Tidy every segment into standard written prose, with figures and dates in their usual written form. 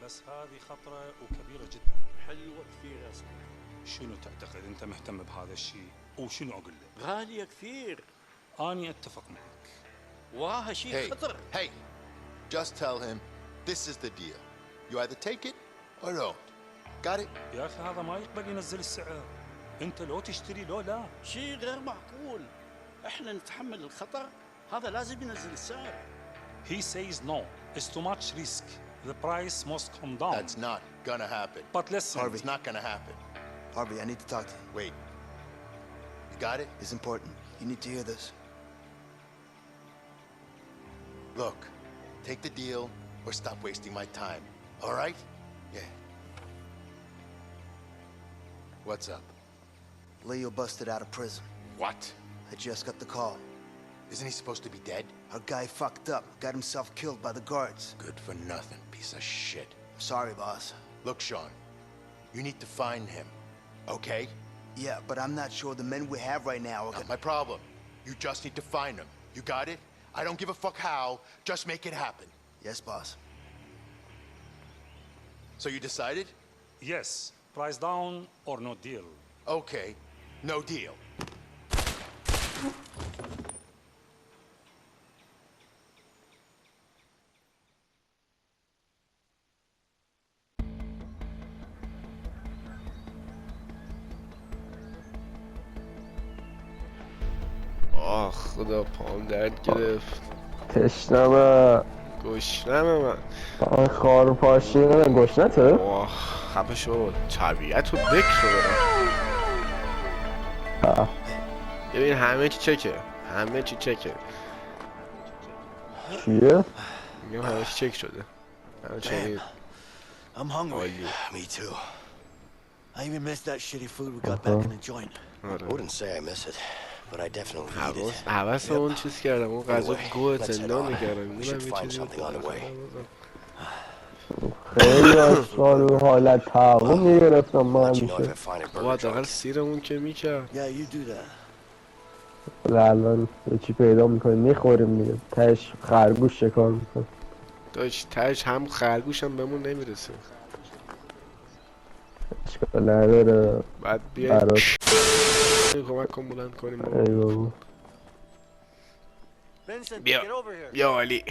بس هذه خطرة وكبيرة جدا. حلوة كثير اسمع. شنو تعتقد انت مهتم بهذا الشيء وشنو اقول لك؟ غالية كثير. اني اتفق معك. وراها شيء خطر. Hey, just tell him this is the deal. You either take it or don't. Got it? يا اخي هذا ما يقبل ينزل السعر. انت لو تشتري لو لا. شيء غير معقول. احنا نتحمل الخطر، هذا لازم ينزل السعر. He says no. It's too much risk. The price must come down. That's not gonna happen. But listen. It's not gonna happen. Harvey, I need to talk to you. Wait. You got it? It's important. You need to hear this. Look, take the deal or stop wasting my time. All right? Yeah. What's up? Leo busted out of prison. What? I just got the call. Isn't he supposed to be dead? Our guy fucked up. Got himself killed by the guards. Good for nothing, piece of shit. I'm sorry, boss. Look, Sean, you need to find him, okay? Yeah, but I'm not sure the men we have right now are Not gonna... my problem. You just need to find him. You got it? I don't give a fuck how. Just make it happen. Yes, boss. So you decided? Yes. Price down or no deal. Okay. No deal. آه خدا پام درد گرفت. تشنمه گشنمه من. آن خار پاشی نمه گشنته؟ واه خفه شد. طبیعت رو بکر رو برم. ببین همه چی چکه. همه چی چکه. چیه؟ میگم همه چی چک شده. همه چی I'm hungry. Me too. I even missed that shitty food we got back in the joint. I wouldn't say I miss it, but I definitely need it. حواس اون چیز کردم. اون غذا گوه Let's head زندان on. میکردم. We should find something on the way. خیلی آشغال و حالت تقویم میگرفتم من Let you know if همیشه. I find a بابا burger حداقل joint. سیرمون که میکرد. Yeah, you do that. الان یه چی پیدا میکنیم میخوریم دیگه. تش خرگوش شکار میکنیم. داشت تش هم خرگوش هم بهمون نمیرسه. اشکال نداره. بعد بیایم برات کمک کن بلند کنیم. ای بابا Vincent, بیا get over here. بیا علی.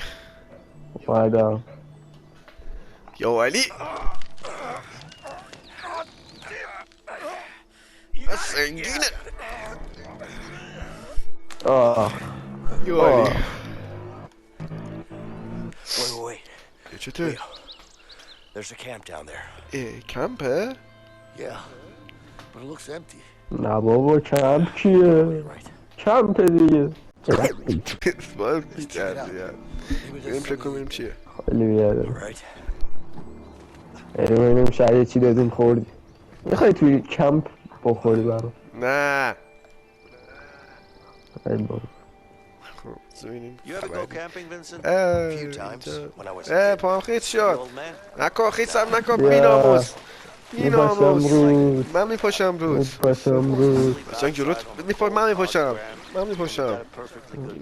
اومدم. یا علی سنگینه. آه یا علی Wait. چطور؟ There's a camp down there. کمپه؟ Yeah, but it looks empty. نه بابا کمپ کیه؟ Right. کمپ دیگه. باید بیتردی بریم چک کنیم بریم چیه؟ خیلی بیاده. Right. بریم شاید یه چی دادیم خوردی. میخوای توی کمپ بخوری برام؟ نه ای بابا زمینیم You ever go camping, Vincent? A few times when I was a kid. پاهم خیت The شد. old man? نکن خیتم نکن. بیا. بیناموس میپاشم بیناموس. روز من میپاشم روز. میپاشم روز چون جلوت من میپاشم. من میپاشم.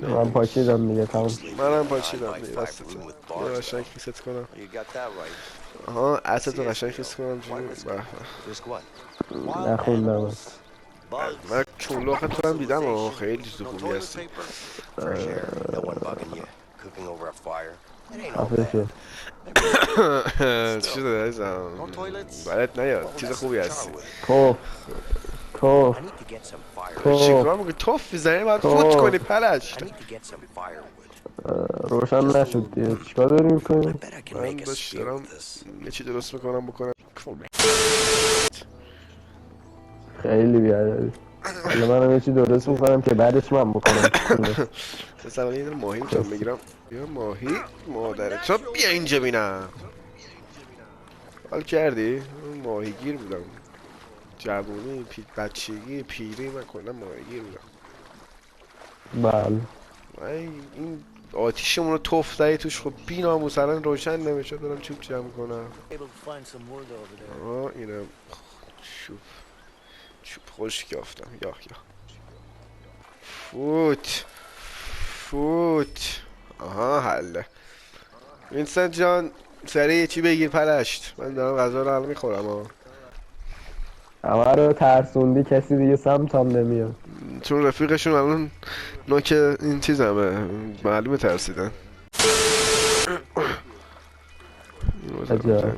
من پاشیدم دیگه تمام. منم پاشیدم دیگه دستت. یه قشنگ خیست کنم. You got that right. آها عطت رو قشنگ خیست کنم جلو. Risk what? نخوندم Bugs. من چونلوخت تو هم دیدم و خیلی چیز خوبی Toilet هستی. paper. Fresh air, no one bugging you. Cooking over a fire. It ain't all خفه bad. شد. چی شده عزیزم؟ No toilets. بلد نیاد چیز خوبی هستی. توف توف I need to get some fire. توف چیکار میکنی؟ توف میزنی باید توف. فوت کنی پلش. I need to get some firewood. روشن نشد دیگه چیکار داری I میکنی؟ bet I can من make a داشت spear دارم with this. یه چی درست میکنم بکنم. خیلی بیادبی. حالا منم یه چی درست میکنم که بعدش من بکنم. بس اول یه ماهی میتونم بگیرم. بیا ماهی مادره تو بیا اینجا بینم. حال کردی؟ ماهی گیر بودم. جوونی بچگی پیری من کلا ماهی گیر بودم. بله من این آتیشمون رو توف دهی توش خب بی ناموس الان روشن نمیشه. دارم چوب جمع کنم. Able to find some wood over there. آه اینم چوب خشک یافتم. یا فوت آها حله. وینسنت جان سریع چی بگیر پلشت. من دارم غذا رو الان میخورم ها. همه رو ترسوندی، کسی دیگه سمت هم نمیاد. چون رفیقشون الان نوک این چیزمه، معلومه ترسیدن. عجب.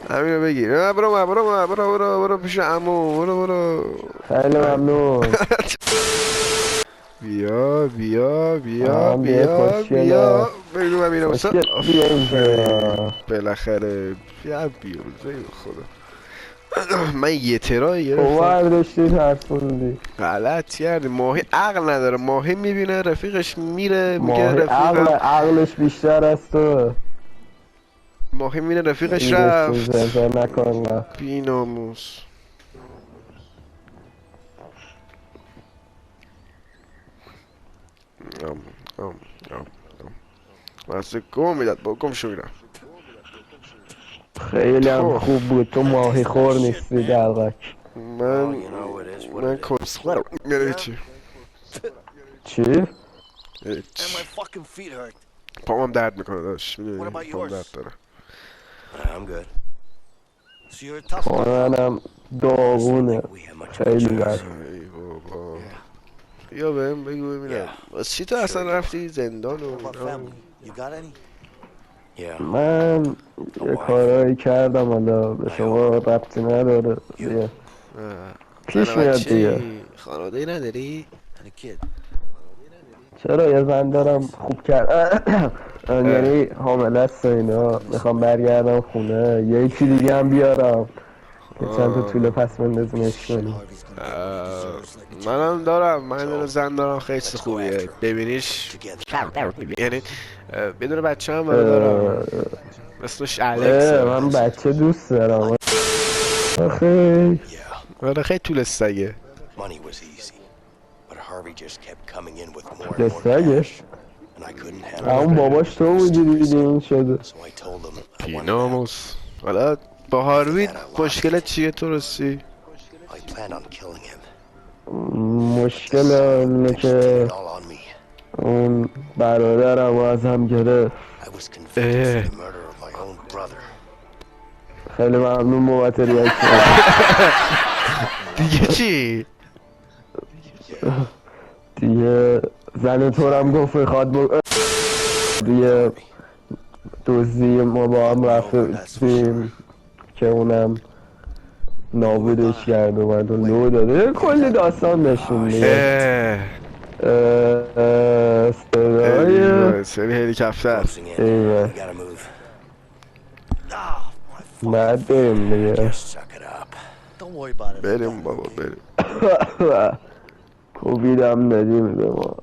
همین رو بگیر. برو پیش عمو. برو. خیلی ممنون. بیا خوشگله. ببینم همین خوشگل بیا اینجا. بالاخره بیا خدا. من یه ترایی گرفتم. برداشتی ترسوندی. غلط کردی. ماهی عقل نداره. ماهی میبینه رفیقش میره میگه ماهی رفیقم. عقلش بیشتر از تو. ماهی میبینه رفیقش رفت. نکن. بی ناموس. واسه گم میداد با گم شو میرم. خیلی هم خوب بود. تو ماهی خور نیستی دلغک. من کسخورم. میره چی؟ چی؟ پامم درد میکنه داشت. میدونی پام درد داره. منم داغونه. خیلی بد. ای بابا. یا بهم بگو ببینم واسه چی تو اصلا رفتی زندان و من یه کارایی کردم حالا به شما ربطی نداره. بیا. پیش میاد دیگه. خانواده ای نداری؟ چرا یه زن دارم خوب کرد. یعنی حامله است و اینا. میخوام برگردم خونه. یکی دیگه هم بیارم که چند تا طول پس بندازیمش کنیم. منم دارم. من زن دارم خیلی خوبیه. ببینیش یعنی بدون بچه هم دارم. اسمش الکس. من بچه دوست دارم. آخه خیلی طول سگه. طول سگش؟ همون باباش تو بودی دیگه این شده. بیناموس. حالا با هاروی مشکلت چیه تو رسی؟ مشکل اینه که اون برادرم از هم گرفت. خیلی ممنون بابت ریاکشن. دیگه چی؟ دیگه زن تو هم گفت میخواد دیگه دوزی ما با هم رفتیم که اونم نابودش کرد و من رو لو داده. کلی داستان داشتیم دیگه. صدای سری هلیکاپتر. بعد بریم دیگه. بریم بابا بریم. کووید هم دادیم به ما.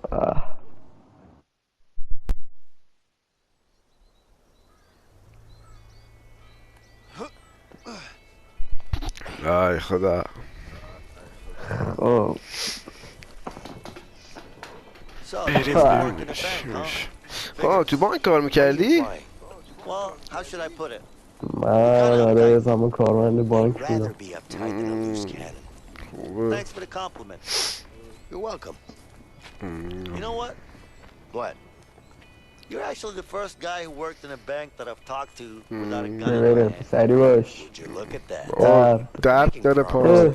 ای خدا. بریم ببینیمش. تو بانک کار میکردی؟ من آره یه زمان کارمند بانک بودم. You're actually the first guy who worked in a bank that I've talked to without a gun. بریم سری باش. Would you look at that? درد داره پا.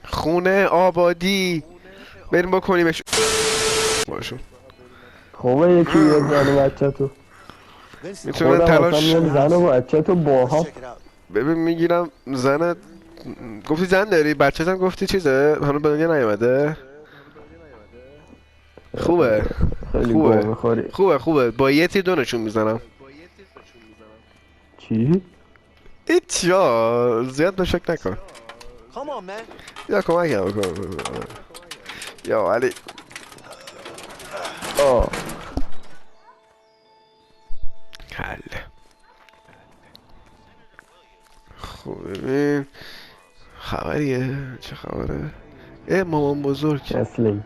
خونه آبادی. بریم بکنیمش. باشو. خوبه یکی بیاد زن و بچه تو. میتونه تلاش. زن و بچه تو با هم. ببین میگیرم زنت. گفتی زن داری؟ بچه هم گفتی چیزه؟ هنوز به دنیا نیومده؟ خوبه. خوبه با یه تیر دونشون میزنم. چی؟ هیچ زیاد نشک نکن. یا کمکم بکن. یا علی. حل. خب ببین خبریه؟ چه خبره؟ مامان بزرگ. اسلینگ.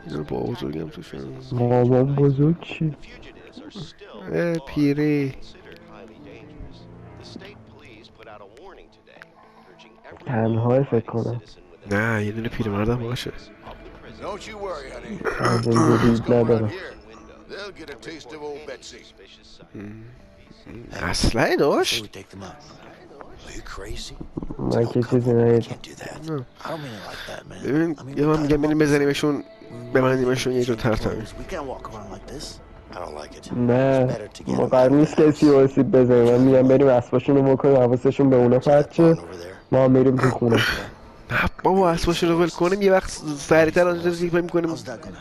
اینو با بزرگم توشن. مامان بزرگ چی؟ پیری. تنهای فکر کنم. نه یه دونه پیرمردم باشه. از اینجا دید ندارم. They'll get a taste of old Betsy. اسلحه داشت؟ We take them out. Are you crazy? من که چیزی ندیدم. Can't do that. I don't mean it like that, man. ببین I mean, یه من we میگم got بریم them بزنیمشون ببندیمشون یه جور ترتمی. We can't walk around like this. I don't like it. نه ما قرار نیست کسی آسیب بزنیم. من میگم بریم اسباشون رو بکنیم حواسشون به اونا پرت شه. ما هم میریم تو خونه. نه بابا اسباشون رو ول کنیم یه وقت سریعتر آنجا رسید میکنیم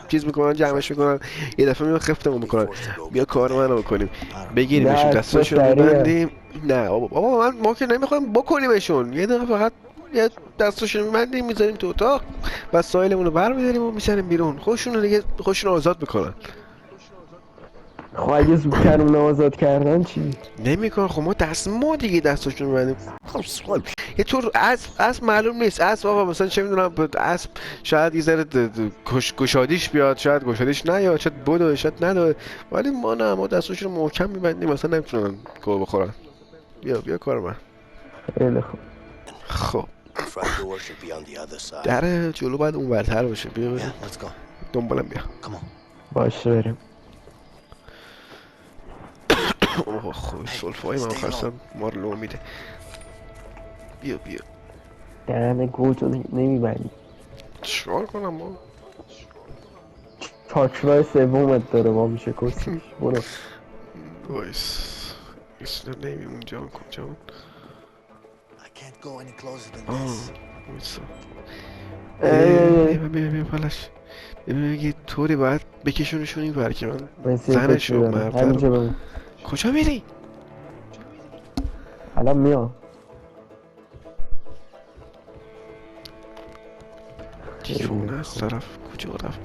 چیز میکنن جمعش میکنن یه دفعه میان خفتمون میکنن بیا کار منو بکنیم بگیریمشون دستاشون رو ببندیم نه بابا ما که نمیخوایم بکنیمشون یه دفعه فقط یه دستاشون رو میبندیم میذاریم تو اتاق و سایلمون رو برمیداریم و میشنیم بیرون خودشون رو آزاد میکنن خب اگه زودتر اون آزاد کردن چی؟ نمیکنن خب ما دیگه دستاشون رو میبندیم یه طور اسب معلوم نیست اسب آقا مثلا چه میدونم اسب شاید یه ذره گشادیش بیاد شاید گشادیش نیاد شاید بدو شاید نداره ولی ما نه ما دستاشون رو محکم میبندیم مثلا نمیتونن گل بخورن بیا کار من خیلی خوب خب در جلو باید اون برتر باشه بیا بریم دنبالم بیا باشه بریم اوه خوبی سلفای من خواستم ما رو لو میده بیا دهن گوتو نمیبندی چیکار کنم ما چاکرای سومت داره ما میشه کسیش برو وایس نمیمون اونجا کجا اون وایسا بیا پلش ببین یه طوری باید بکشونشون این ور که من زنشو مردر کجا میری؟ الان میام دیگه از طرف کجا رفت؟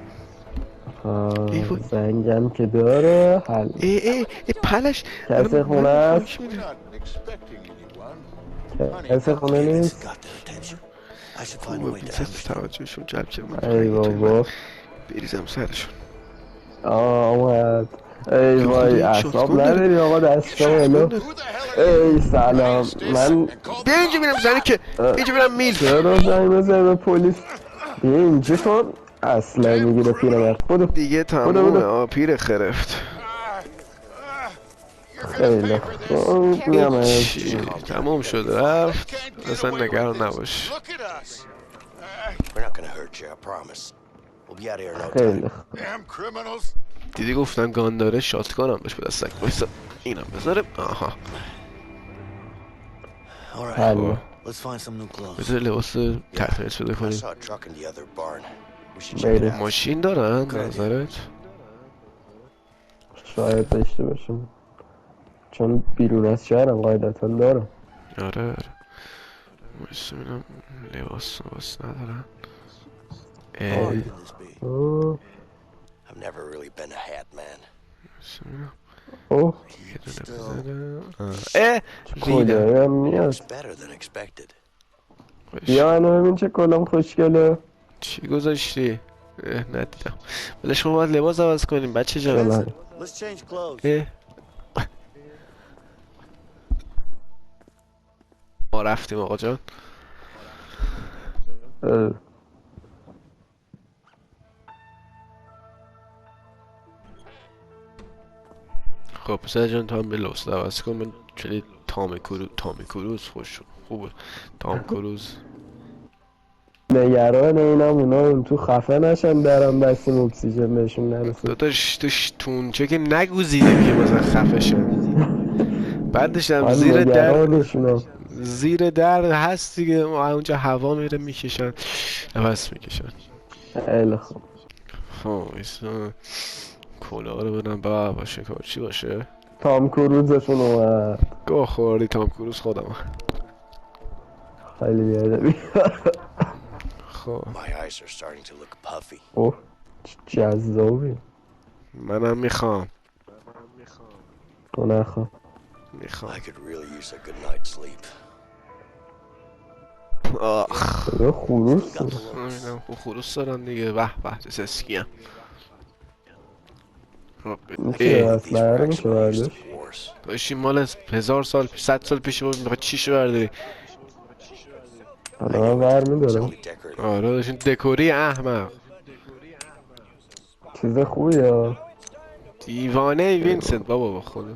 زنگم که داره حل ای پلش کسی خونه است؟ کسی خونه نیست؟ خوبه بیست توجهشون جلب کرد ای بابا بریزم سرشون اومد ای وای اصاب نداری آقا دستگاه الو ای سلام من بیا اینجا میرم زنی که اینجا میرم میل چرا زنگ بزنی به پلیس بیا اینجا کن اصلا میگیره پیرمرد بودو دیگه تمومه پیر خرفت خیلی خوب میام تموم شد رفت اصلا نگران نباش خیلی خوب دیدی گفتم گان داره شات کنم بهش به دستک بایستا اینم بذاره آها حلو بذار لباس تحتمیز شده کنیم بریم ماشین دارن نظرت؟ شاید داشته باشم چون بیرون از شهرم قاعدتا دارم آره بایستا بینم لباس ندارن I've never really been a hat man. اوه کلایم میاد Better than expected. بیا اینو ببین چه کلام خوشگله چی گذاشتی؟ ندیدم بلش ما باید لباس عوض کنیم بچه جان Let's change clothes. ما رفتیم آقا جان خب پسر جان تو هم به لباس عوض کن من چلی تام کروز خوش خوبه تام کروز نگران اینم اونا اون تو خفه نشن درم بستیم اکسیژن بهشون نرسه داداش توش تونچه که نگوزیده که مثلا خفه شن بعدش هم زیر در هست دیگه اونجا هوا میره میکشن نفس میکشن خیلی خوب کلاه رو بدم باشه کار چی باشه تام کروزشون اومد گاه خوردی تام کروز خودم خیلی بیادبی خب اوه جذابی منم میخوام تو نخواه میخوام خروس خروس دارن دیگه به سسکی هم میشه اصلا رو میشه بردش داشتیم مال 1000 سال 100 سال پیش بود میخواد چیشو برداری حالا من ور میدارم آره داشتیم دکوری احمق چیز خوبی ها دیوانه ای وینسنت بابا با خدا.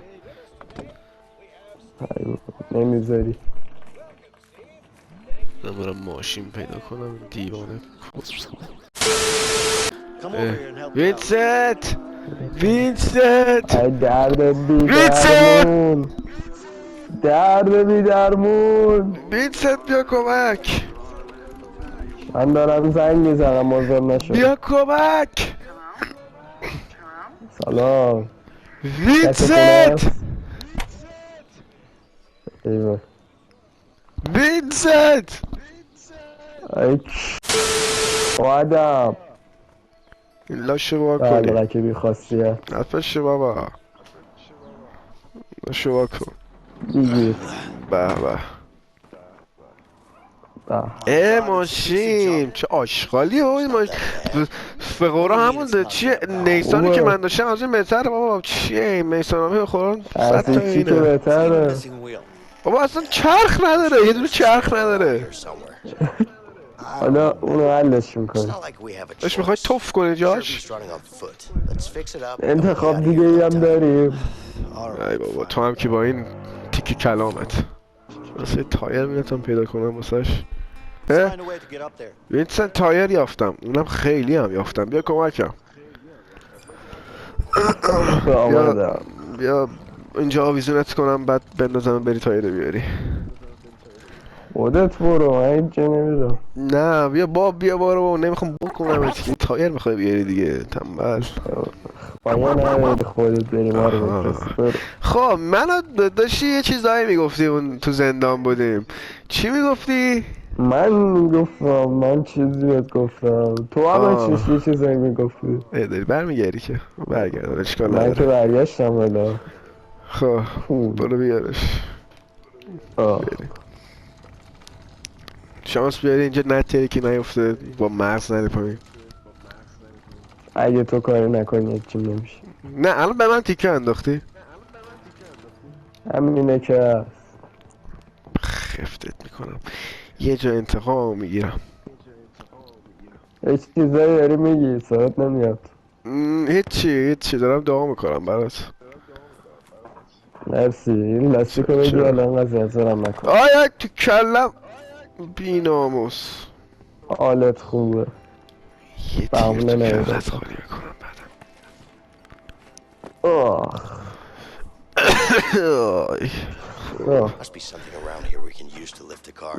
نمیذاری. نمیرم ماشین پیدا کنم دیوانه. Come over here and help me out. وینسنت وینسنت ای درد بیدرمون، درد بیدرمون. وینسنت بیا کمک، من دارم زنگ میزنم مزاحم نشو. بیا کمک سلام. وینسنت ایوه. وینسنت ای آدم این لاشه با بله کنی رکبی خاصیه نفشه بابا لاشه با کن بگیر. به به ماشین چه آشغالی ها این ماشین فقورا همون چیه نیسانی که من داشتم از این بهتره بابا چیه این نیسان همه خوران صد تا ارزیکی که اینه بهتره. بابا اصلا چرخ نداره یه دونه چرخ نداره حالا اونو حلش میکنی. اش میخوای توف کنی جاش انتخاب دیگه ای هم داریم. ای بابا تو هم که با این تیکی کلامت واسه تایر میتونم پیدا کنم واسهش وینسنت تایر یافتم اونم خیلی هم یافتم بیا کمکم بیا اینجا آویزونت کنم بعد بندازم بری تایر بیاری خودت برو من اینجا نمیدم. نه بیا بارو نمیخوام بکنم این تایر میخوای بیاری دیگه تنبل باید نمید خودت بری ما رو بفرست. خب منو داشتی یه چیزایی میگفتی اون تو زندان بودیم چی میگفتی؟ من میگفتم من چیزی بهت گفتم تو هم یه چیزایی میگفتی داری برمیگردی که برگردن اشکال نداره من که برگشتم ولی خب برو بیارش شانس بیاری اینجا نتیری که نیفته با مرز نده پایین اگه تو کاری نکنی چی نمیشه نه الان به من تیکه انداختی همینه که هست خفتت میکنم یه جا انتقام میگیرم هیچ چیزایی داری میگی صدات نمیاد هیچی دارم دعا میکنم برات مرسی این لاستیکو بگی الان قضیه زرم نکن آیا تو کلم بی ناموس حالت خوبه یه تیر تو کلت خالی میکنم Must be something around here we can use to lift a car.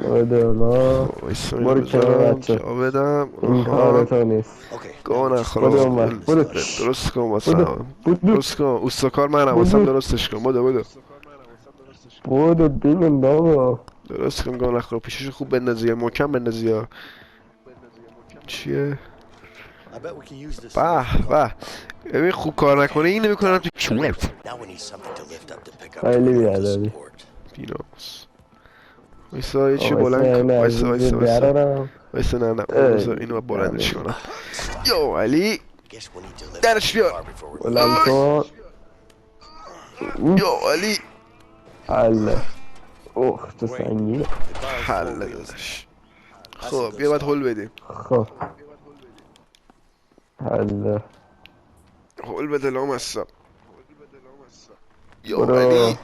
برو کنه بچه بدم این کار تو نیست گاه نخورم درست کن واسم درست کن اوستاکار منم واسم درستش کن بودو دیگه بابا درست کن گاه نخورم پیشش خوب بندازی یا محکم بندازی یا چیه به ببین خوب کار نکنه این نمیکنم تو خیلی بیادبی بیناموس وایسا یه چی بلند کن وایسا نه اینو بلندش کنم یو علی درش بیار بلند کن یو علی حله اوه تو سنگینه حله دادش خب بیا باید هل بدیم خب حله هل بده لام هستم یو علی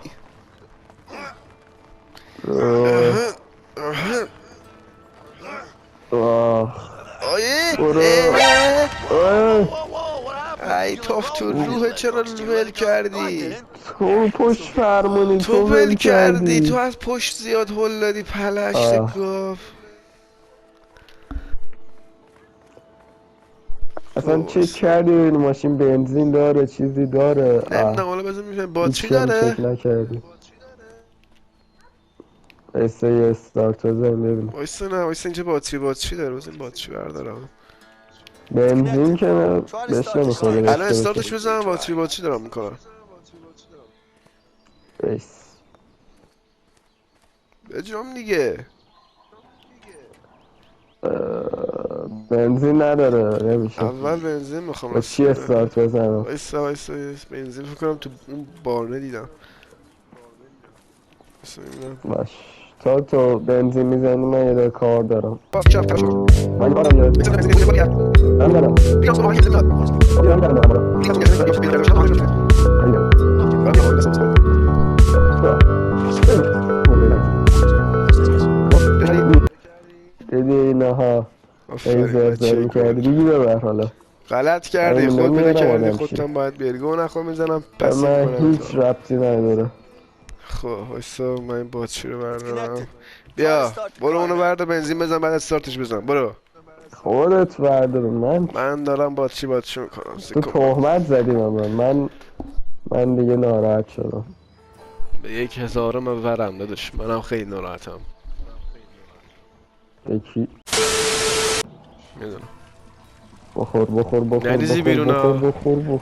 ای توف تو روح چرا ول کردی تو پشت فرمونی تو ول کردی تو از پشت زیاد هل دادی پلشت گفت اصلا چک کردی این ماشین بنزین داره چیزی داره نمیدونم حالا بزن میفهم باتری داره چک نکردی ایسا یه استارت بزن ببینم وایسا نه وایسا اینجا باتری داره بزن باتری بردارم بنزین که نه بهش نمیخوره الان استارتش بزنم باتری دارم میکنم ایس بجام دیگه بنزین نداره نمیشه اول بنزین میخوام با چی استارت بزنم وایسا بنزین فکر کنم تو اون بارنه دیدم باش تو بنزین میزنی من یه کار دارم من کارم من دارم دیدی اینها زرزر کردی بگی ببر حالا غلط کردی، من خود نمیارم بده کردی، آدم خودتم باید برگو نخور میزنم پس من میکنم هیچ ربطی نداره. خب وایسا من این باتری رو بردارم. بیا برو اونو بردار بنزین بزن بعد استارتش بزن. برو خودت بردار. من دارم باتری میکنم. تو تهمت زدی من دیگه ناراحت شدم. به 1000 ورم داداش، منم خیلی ناراحتم. یکی میدونم بخور نریزی بیرون ها. بخور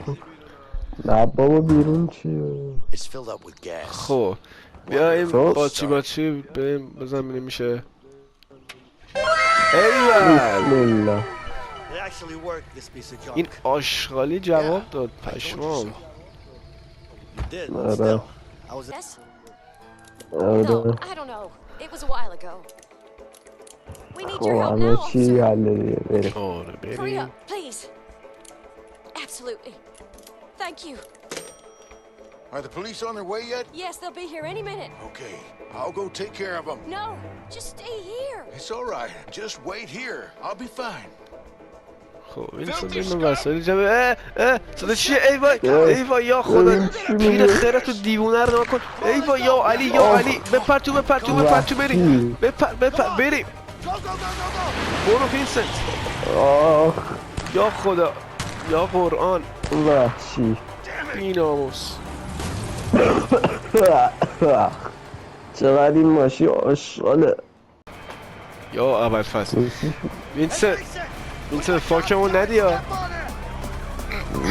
نه بابا بیرون چیه؟ It's filled up with gas. خب بیا این خب. باتری بریم بزن ببینیم میشه. ایول بسم الله. It actually worked, this piece of junk. این آشغالی جواب داد پشمام. You did, No, but still. no. I was Yes? آره No, I don't know. It was a while ago. We need your خب help همه now, چی officer. حله دیگه بریم. آره Hurry بریم. up, please. Absolutely. Thank you. Are the police on their way yet? Yes, they'll be here any minute. Okay, I'll go take care of them. No, just stay here. It's all right. Just wait here. I'll be fine. خب این صدای وسایل جمعه. صدا چیه؟ ای وای یا خدا پیر خیرت و دیوونه رو نکن. ای وای یا علی بپر تو بریم. بپر بریم. برو وینسنت. آخ یا خدا یا قرآن وحشی. بی‌ناموس. چقدر این ماشی آشغاله. یا ابوالفضل وینسنت فاکمون ندی ها.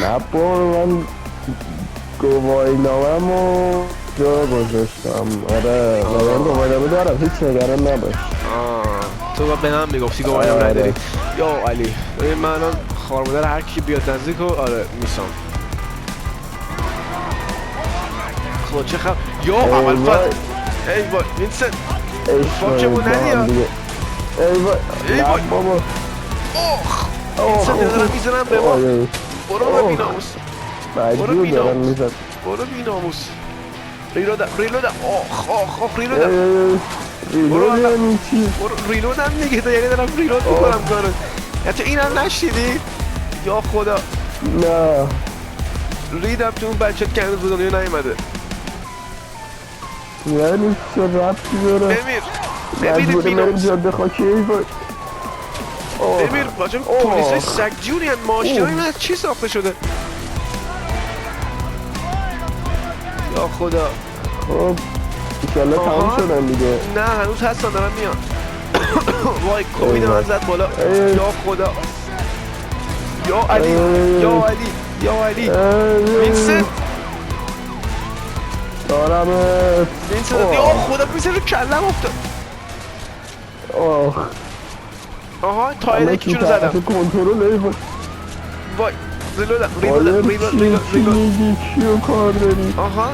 نه بابا من گواهی نامه‌مو جا گذاشتم. آره من گواهی نامه دارم، هیچ نگران نباش. تو با به من میگفتی گواهی نامه نداری. یا علی ببین من الان خارمادر هر کی بیاد نزدیک و آره میسام. خب چه خبر؟ یا ابوالفضل ای وای وینسنت فاکمون ندی ها. ای وای نه بابا. وینسنت دارم میزنم به ما. برو بی‌ناموس. مجبور دارم میزد. برو بی‌ناموس. ریلودم ریلودم چی؟ ریلودم دیگه یعنی دارم ریلود میکنم کارو. یا تو اینم نشیدی؟ یا خدا نه ریدم تو اون بچه که هنوز به دنیا نیومده. یعنی چه ربطی داره؟ بمیر مجبوره بریم بی‌ناموس. جاده خاکی ای وای. بمیر باجم پلیسای سگ جونی هن. ماشین های من از چی ساخته شده؟ یا خدا. خب ایشالله تمام شدن دیگه. نه هنوز هستن دارم میان. وای کوبیده من زد بالا. یا خدا یا علی وینسنت دارمت. وینسنت یا خدا وینسنت رو کلم افتاد. آها تایر یکی رو زدم. کنترل ای وای. وای ریلود میگی کیو کار داری؟ آها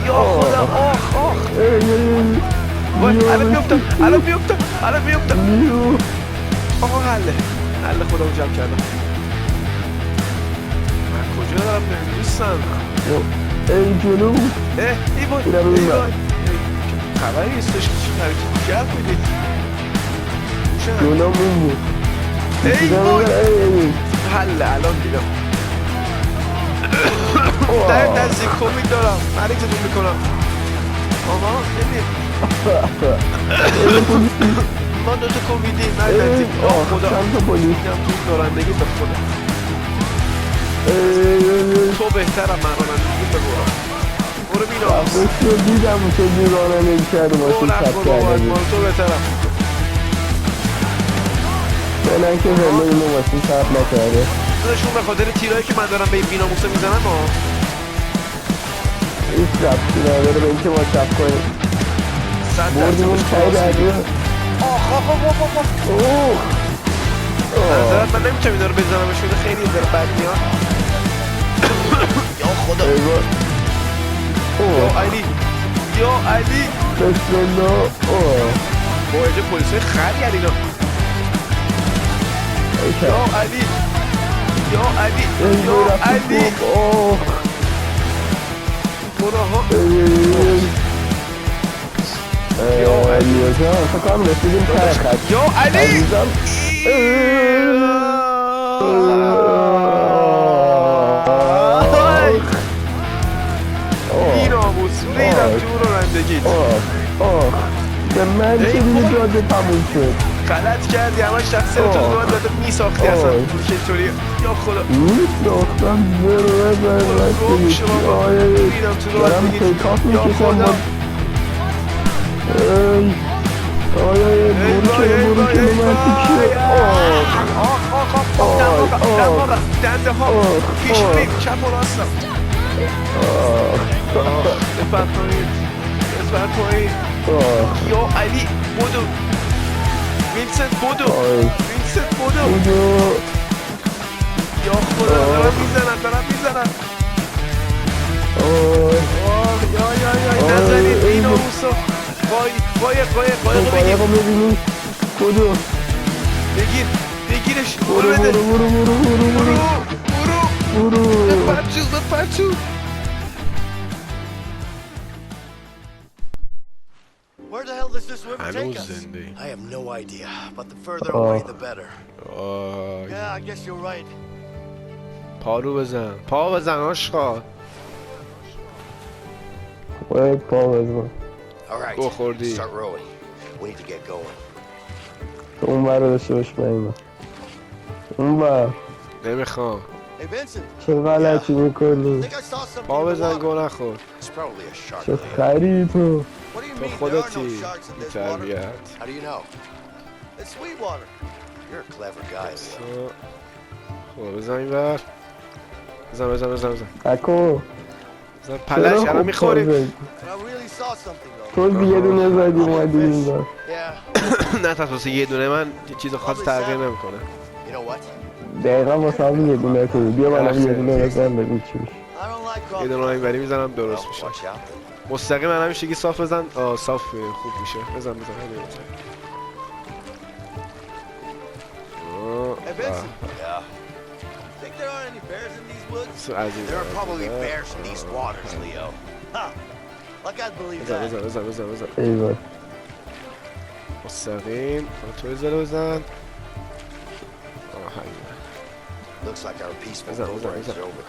یا خدا وای الان میفتم آها حل خدا رو جمع کردم. من کجا دارم بریم دوستم؟ ای جلو ای وای خبری نیستش که چی حرکت جلب میدید جلومون بود. ای وای حل الان دیدم. در نزدیک کومید دارم مریضتون میکنم. آها ببین ما دوتا کومیدی نزدیم. آه خدا چند تا پلیس هم تو رانندگی به خدا تو بهترم من رانندگی به برو بی‌ناموس. رو دیدم تو رانندگی کردی ماشین چپ کردی. تو بهترم. من که زندگی ما ماشین چپ نکرده. داداشون به خاطر تیرایی که من دارم به این بی‌ناموسا میزنم ها. هیچ ربطی نداره به اینکه ما چپ کنیم. بردیم اون پای درگیه. نظرت من نمیتونم اینا رو بزنمشون خیلی داره بد میاد. یا خدا یا علی بسم الله. با اینجا پلیسای خری علی اینا. یا علی یا علی ای یا رفت علی خوب. آه برو ها یا علی جان فکر کنم رسیدیم ته خط یا علی عزیزم بی‌ناموس ریدم تو رانندگیت به من چه دیگه جاده تموم شد غلط کردی همش تقصیر تو داد داده میساختی اصلا که اینطوری یا خدا میساختم ذره گم شو بابا ریدم تو دارم رانندگیت تیکاف یا میکشم خدا آیا برو که من تیکیه دنده ها پیش بین چپ و راستم بپر پایین بپر پایین یا علی بودو وینسنت بودو وینسنت بودو یا خدا دارم میزنن یا نزنید این آموسا قایقو بگیر ببینی کدو بگیرش برو بده برو بپرچو Where the hell does this river take هنوز us? زنده I have no idea, but the further away, the better. Yeah, I guess you're right. پارو بزن آشقا باید پا بزن All right, Go, Jordi. start rowing. We need to get going. اون بر رو داشته باش من اون بر نمیخوام Hey, Vincent. چه غلطی میکنی I think I saw something. پا in the بزن water. گو نخور It's probably a shark. چه Leo. خری تو What do you تو mean there are خودتی no sharks in بی this water? تربیت How do you know? It's Sweetwater. You're a clever guy, Leo. خب بزن این بر بزن اکو بزن پلش الان میخوری And I really saw something though. تو یه دونه زدی اومدی این بر Yeah. نه تاسه یه دونه من چیز خاص تغییر نمیکنه You know what? دقیقا واسه هم یه دونه تو بیا منم یه دونه بزن بگو چی میشه I don't like یه coffee. دونه اینوری میزنم درست میشه Watch out. مستقیم من همیشه که صاف بزن صاف خوب میشه بزن همیشه Hey, Vincent. Yeah. Think there are any bears in these woods? عزیز There are probably bears in these waters, Leo. Huh. Like I'd believe that. بزن ایوه مستقیم تو بزن Looks like our peaceful Is that- boat ride is is that- over.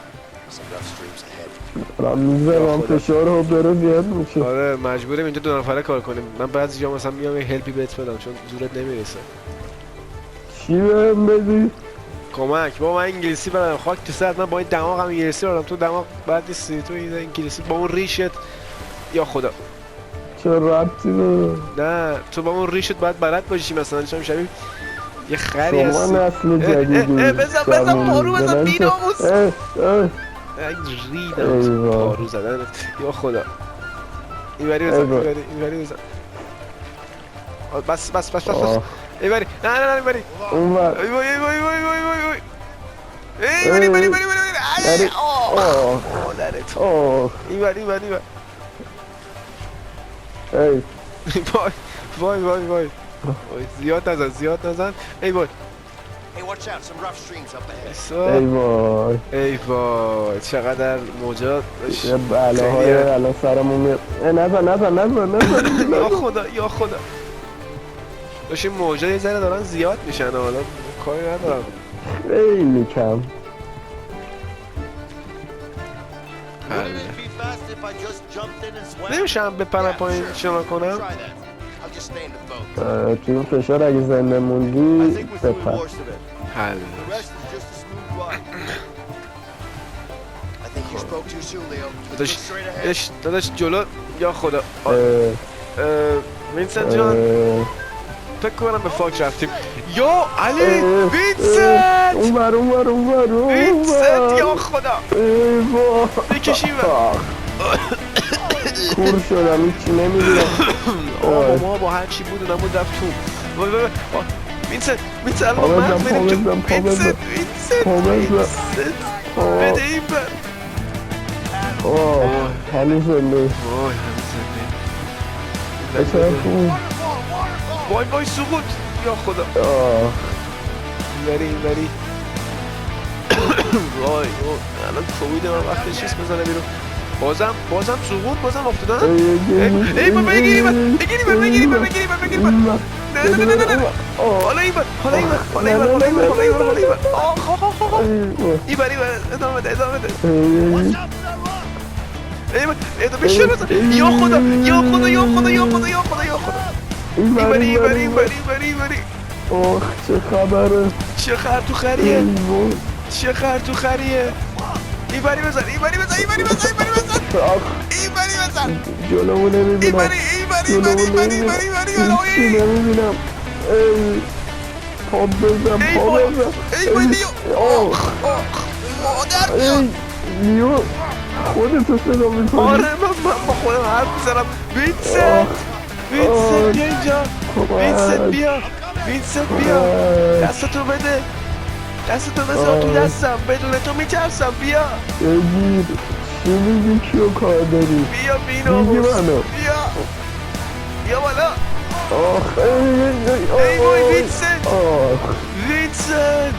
Some rough streams ahead. دارم میزنم فشار ها بره زیاد میشه آره مجبوریم اینجا دو نفره کار کنیم من بعضی جا مثلا میام یه هلپی بهت بدم چون زورت نمیرسه چی بهم بدی؟ کمک با من انگلیسی بلدم خاک تو سرت من با این دماغم انگلیسی بلدم تو دماغ بد نیستی تو این انگلیسی با اون ریشت یا خدا چه ربطی داره؟ نه تو با اون ریشت باید بلد باشی مثلا شما شبیه یه خری شما هستی نسل جدیدی بزن پارو بزن بی‌ناموس اه ریدم ایوا. پارو زدن یا خدا اینوری بزن ایوا. اینوری بزن بس آه. اینوری نه اینوری اون بر اینوری آه مادرت آه اینوری ای وای زیاد نزن ای وای Hey, watch out. Some rough streams up ahead. ای وای ای وای چقدر موجات یه بلاهای الان سرمون میاد نزن یا خدا داشت این موجا یه ذره دارن زیاد میشن حالا کاری ندارم خیلی کم Wouldn't it be fast if I just jumped in and swam? نمیشم بپرم پایین شنا کنم Try that. I'll just stay in the boat. تو این فشار اگه زنده I موندی think we're through the بپر worst of it. حل The rest is just a smooth ride. I think you spoke too soon, Leo. Look straight ahead. داداش جلو یا خدا وینسنت جان فکر کنم به فاک رفتیم یا علی وینسنت وینسنت یا خدا بکشیم کور شدم هیچی نمیدونم ما با هر چی بود اونمون رفت تو وینسنت الان پا مرد بزن، بریم پا بزن، وینسنت پا بزن. بده این بر هنوز زنده وای همین زنده بچه خوب وای سقوط یا خدا اینوری وای الان کوبیده من وقتی چیز بزنه بیرون بازم سقوط بازم افتادن ای با بگیری من نه حالا این بر ادامه ده ادامه بشه بزن یا خدا این بری آخ چه خبره چه خر تو خریه این بری بزن جلومو نمیبینم هیچی نمیبینم پا بزن لیو خودتو صدا میکنی آره من با خودم حرف میزنم وینسنت بیا اینجا وینسنت بیا دستتو بده بذار تو دستم بدون تو میترسم بیا بگیر چی میگی کیو کار داری بیا بیناموس بیا بالا آخ ای وای وینسنت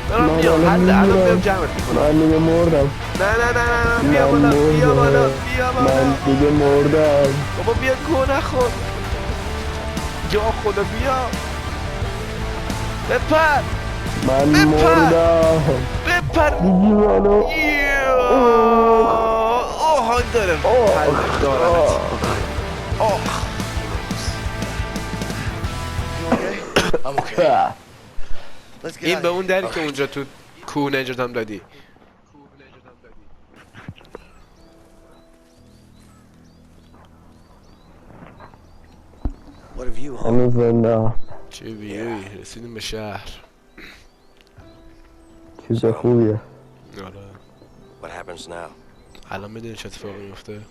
دارم میام الان بیام جمعت میکنم من دیگه مردم نه بیا بالا من دیگه مردم بابا بیا گو نخور یا خدا بیا بپر من مردم بپر دیگه منو حال دارم این به اون دری که اونجا تو کوه نجاتم دادی هنوز زنده چه ویوی رسیدیم به شهر چیز خوبیه الان میدونی چه اتفاقی میفته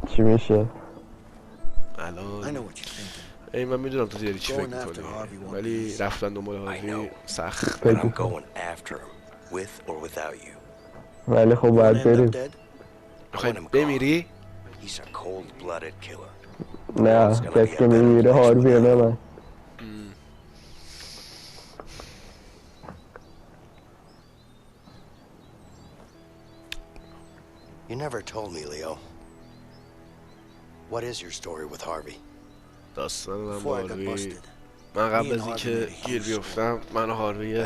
چی میشه الان ای من میدونم تو داری چی فکر میکنی ولی رفتن دنبال هاروی سخت ولی خب باید بریم میخوای بمیری؟ نه کسی که میمیره هارویه نه من You never told me, Leo. What is your story with Harvey? داستان من با هاروی من قبل از اینکه گیر بیفتم من و هاروی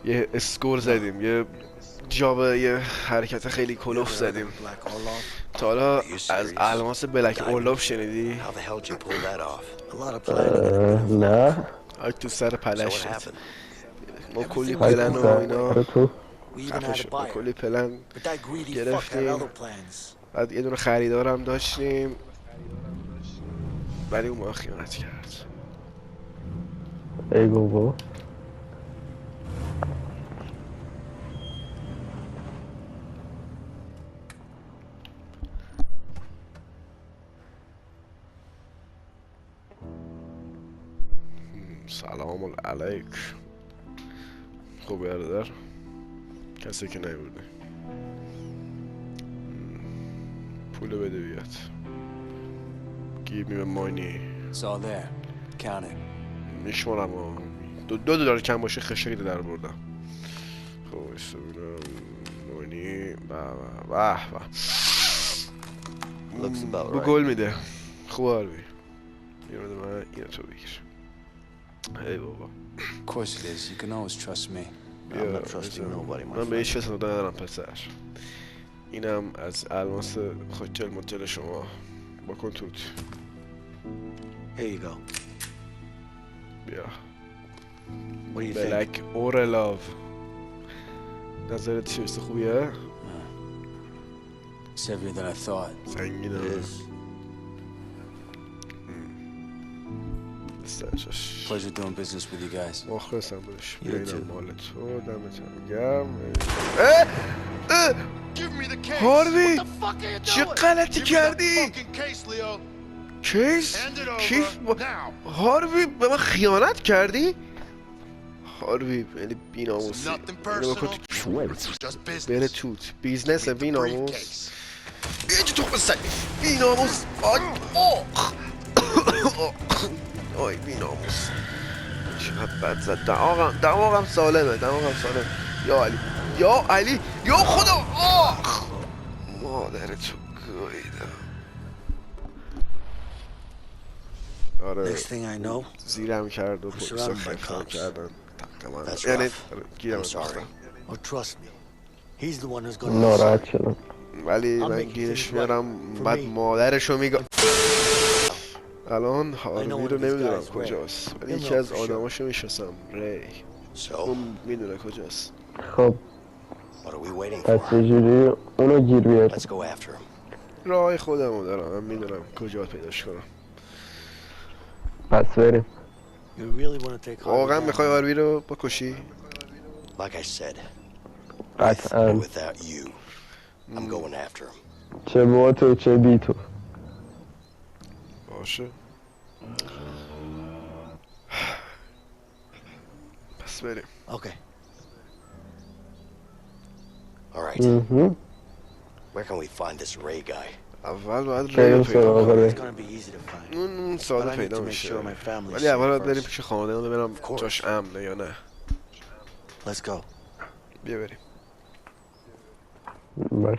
یه اسکور زدیم یه یه حرکت خیلی کلوف زدیم تا حالا از الماس بلک اورلوف شنیدی؟ نه تو سر پلشت ما کلی پلن و اینا ما کلی پلن گرفتیم بعد یه دونه خریدارم داشتیم ولی اون ما خیانت کرد ای بابا سلام علیک خوبی برادر کسی که نیبوده پول بده بیاد give me my money It's all there. Count it. میشمارم $2 کم باشه خشکی در بردم خب ببینم مونی به گل میده خوب هاروی یه بده من اینو تو بگیر ای بابا Of course it is. You can always trust me. I'm not trusting nobody, my من به friend. هیچ کس ندارم پسر اینم از الماس خوچل مجل شما بکن توت Here you go. بیا What do you think? بلک اورلاو نظرت چیه خوبیه؟ It's heavier than I thought. سنگینه Pleasure doing business with you guys. مخلصم بودش You بیایینم too. مال تو دمتم گرم Give me the case. هاروی What the fuck are you چه doing? غلطی Give me that کردی؟ fucking case, Leo. کیس؟ Hand it over کیف؟ now. هاروی به من خیانت کردی؟ هاروی خیلی بی‌ناموسی Nothing اینو بکن personal. تو Just business. بره توت بیزنس Give me the بی‌ناموس briefcase. اینجا تو بسنی بی‌ناموس آی بی‌ناموس چقدر بد زد. دماغم سالمه. یا علی یا علی یا خدا. آخ مادرتو گاییدم. آره Next thing I know, زیرم کرد و پلیسا surrounded by خفتم cops. کردن. That's یعنی rough. گیرم I'm sorry. انداختن. Oh, trust me. He's the one who's gonna. ناراحت شدم. ولی I'll من make گیرش things میارم right for بعد me. مادرشو میگم. الان هاروی one رو of these نمیدونم guys, کجاست ولی Him یکی know از for sure. آدماشو میشناسم. ری So, اون میدونه کجاست. خب what are we waiting پس for? چجوری اونو گیر بیاریم؟ Let's go after him. راه خودمو دارم. من میدونم کجا پیداش کنم. پس بریم. You really want to take Harvey واقعا down? میخوای هاروی رو بکشی؟ Like I said, with قطعا. or without you, I'm going after him. چه با تو چه بی تو. باشه پس بریم. Okay. All right. مهم. Where can we find this Ray guy? اول باید ری بریم رو پیدا سراغ کنیم. it's ری. gonna be easy to find. اون But ساده I need پیدا to make میشه sure my family is ولی اول باید safe بریم first. پیش خانواده اون ببینم course. جاش امنه یا نه. Let's go. بیا بریم. باش.